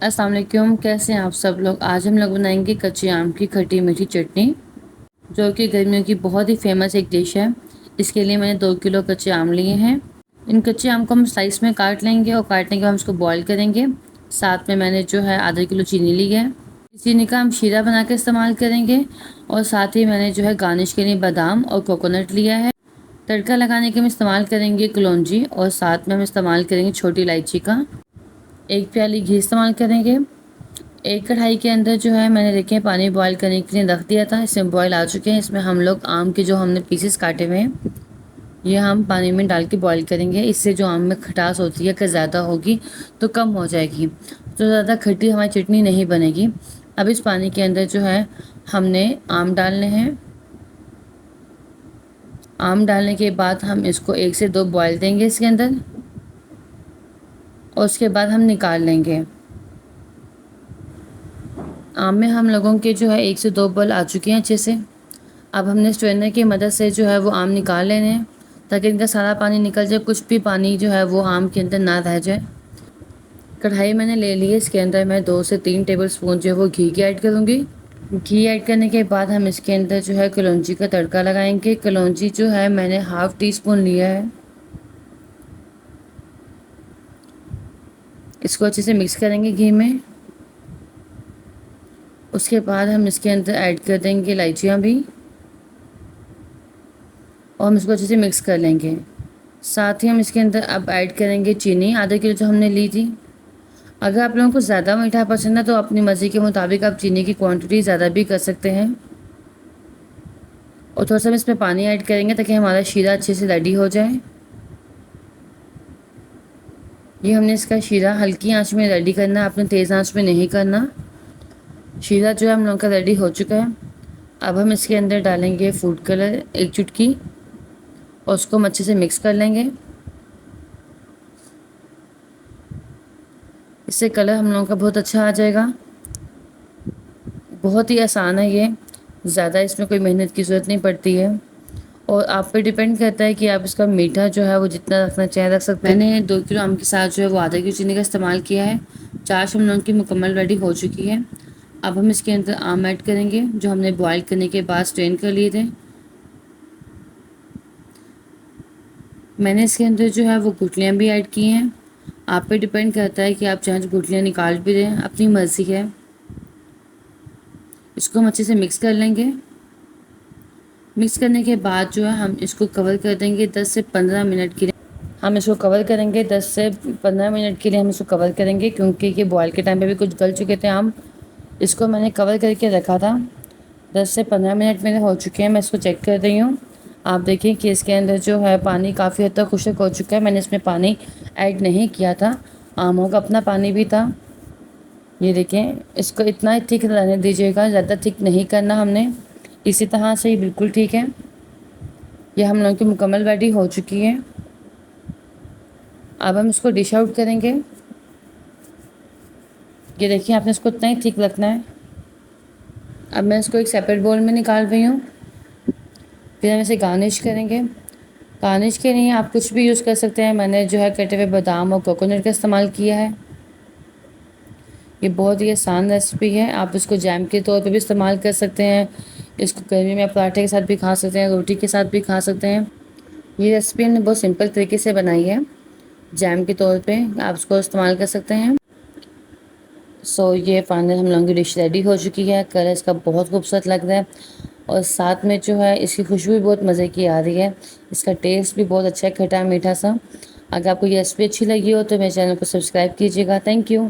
अस्सलाम वालेकुम, कैसे हैं आप सब लोग। आज हम लोग बनाएंगे कच्चे आम की खट्टी मीठी चटनी, जो कि गर्मियों की बहुत ही फेमस एक डिश है। इसके लिए मैंने 2 किलो कच्चे आम लिए हैं। इन कच्चे आम को हम स्लाइस में काट लेंगे और काटने के बाद हम इसको बॉईल करेंगे। साथ में मैंने जो है आधा किलो चीनी ली है। इस चीनी का हम शीरा बना के इस्तेमाल करेंगे। और साथ ही मैंने जो है गार्निश के लिए बादाम और कोकोनट लिया है। तड़का लगाने के हम इस्तेमाल करेंगे कलौंजी और साथ में हम इस्तेमाल करेंगे छोटी इलायची का। 1 प्याली घी इस्तेमाल करेंगे। एक कढ़ाई के अंदर जो है मैंने देखे पानी बॉईल करने के लिए रख दिया था। इसमें बॉईल आ चुके हैं। इसमें हम लोग आम के जो हमने पीसेस काटे हुए हैं ये हम पानी में डाल के बॉईल करेंगे। इससे जो आम में खटास होती है अगर ज़्यादा होगी तो कम हो जाएगी, तो ज़्यादा खट्टी हमारी चटनी नहीं बनेगी। अब इस पानी के अंदर जो है हमने आम डालने हैं। आम डालने के बाद हम इसको 1 से 2 बॉईल देंगे इसके अंदर और उसके बाद हम निकाल लेंगे। आम में हम लोगों के जो है 1 से 2 बॉईल आ चुके हैं अच्छे से। अब हमने स्ट्रेनर की मदद से जो है वो आम निकाल लेने हैं ताकि इनका सारा पानी निकल जाए, कुछ भी पानी जो है वो आम के अंदर ना रह जाए। कढ़ाई मैंने ले ली है, इसके अंदर मैं 2 से 3 टेबल स्पून जो है वो घी की ऐड करूँगी। घी ऐड करने के बाद हम इसके अंदर जो है कलौंजी का तड़का लगाएंगे। कलौंजी जो है मैंने हाफ़ टी स्पून लिया है। इसको अच्छे से मिक्स करेंगे घी में। उसके बाद हम इसके अंदर ऐड कर देंगे इलायचियाँ भी और हम इसको अच्छे से मिक्स कर लेंगे। साथ ही हम इसके अंदर अब ऐड करेंगे चीनी, आधा किलो जो हमने ली थी। अगर आप लोगों को ज़्यादा मीठा पसंद है तो अपनी मर्ज़ी के मुताबिक आप चीनी की क्वांटिटी ज़्यादा भी कर सकते हैं। और थोड़ा सा हम इसमें पानी ऐड करेंगे ताकि हमारा शीरा अच्छे से रेडी हो जाए। ये हमने इसका शीरा हल्की आंच में रेडी करना है, आपने तेज़ आंच में नहीं करना। शीरा जो है हम लोगों का रेडी हो चुका है। अब हम इसके अंदर डालेंगे फूड कलर 1 चुटकी और उसको हम अच्छे से मिक्स कर लेंगे। इससे कलर हम लोगों का बहुत अच्छा आ जाएगा। बहुत ही आसान है ये, ज़्यादा इसमें कोई मेहनत की ज़रूरत नहीं पड़ती है और आप पे डिपेंड करता है कि आप इसका मीठा जो है वो जितना रखना चाहें रख सकते हैं। मैंने 2 किलो आम के साथ जो है वो आधा किलो चीनी का इस्तेमाल किया है। चाश हम लोगों की मुकम्मल रेडी हो चुकी है। अब हम इसके अंदर आम ऐड करेंगे जो हमने बॉईल करने के बाद स्ट्रेन कर लिए थे। मैंने इसके अंदर जो है वो गुठलियाँ भी ऐड की हैं। आप पे डिपेंड करता है कि आप चाहें तो गुठलियाँ निकाल भी दें, अपनी मर्ज़ी है। इसको हम अच्छे से मिक्स कर लेंगे। मिक्स करने के बाद जो है हम इसको कवर कर देंगे 10 से 15 मिनट के लिए। हम इसको कवर करेंगे 10 से 15 मिनट के लिए हम इसको कवर करेंगे क्योंकि ये बॉयल के टाइम पे भी कुछ गल चुके थे आम। इसको मैंने कवर करके रखा था। 10 से 15 मिनट मेरे हो चुके हैं। मैं इसको चेक कर रही हूँ। आप देखें कि इसके अंदर जो है पानी काफ़ी हद तक खुश्क हो चुका है। मैंने इसमें पानी ऐड नहीं किया था, आमों का अपना पानी भी था। ये देखें, इसको इतना ही थिक रहने दीजिएगा, ज़्यादा थिक नहीं करना हमने। इसी तरह से ही बिल्कुल ठीक है। ये हम लोगों की मुकम्मल रेडी हो चुकी है। अब हम इसको डिश आउट करेंगे। ये देखिए, आपने इसको इतना ही थिक रखना है। अब मैं इसको एक सेपरेट बाउल में निकाल रही हूँ। फिर हम इसे गार्निश करेंगे। गार्निश के लिए आप कुछ भी यूज़ कर सकते हैं। मैंने जो है कटे हुए बादाम और कोकोनट का इस्तेमाल किया है। ये बहुत ही आसान रेसिपी है। आप इसको जैम के तौर पे भी इस्तेमाल कर सकते हैं। इसको गर्मी में आप पराठे के साथ भी खा सकते हैं, रोटी के साथ भी खा सकते हैं। ये रेसिपी हमने बहुत सिंपल तरीके से बनाई है। जैम के तौर पे आप इसको इस्तेमाल कर सकते हैं। ये फाइनल हम लोगों की डिश रेडी हो चुकी है। कलर इसका बहुत खूबसूरत लग रहा है और साथ में जो है इसकी खुशबू भी बहुत मज़े की आ रही है। इसका टेस्ट भी बहुत अच्छा है, खट्टा मीठा सा। अगर आपको ये रेसिपी अच्छी लगी हो तो मेरे चैनल को सब्सक्राइब कीजिएगा। Thank you.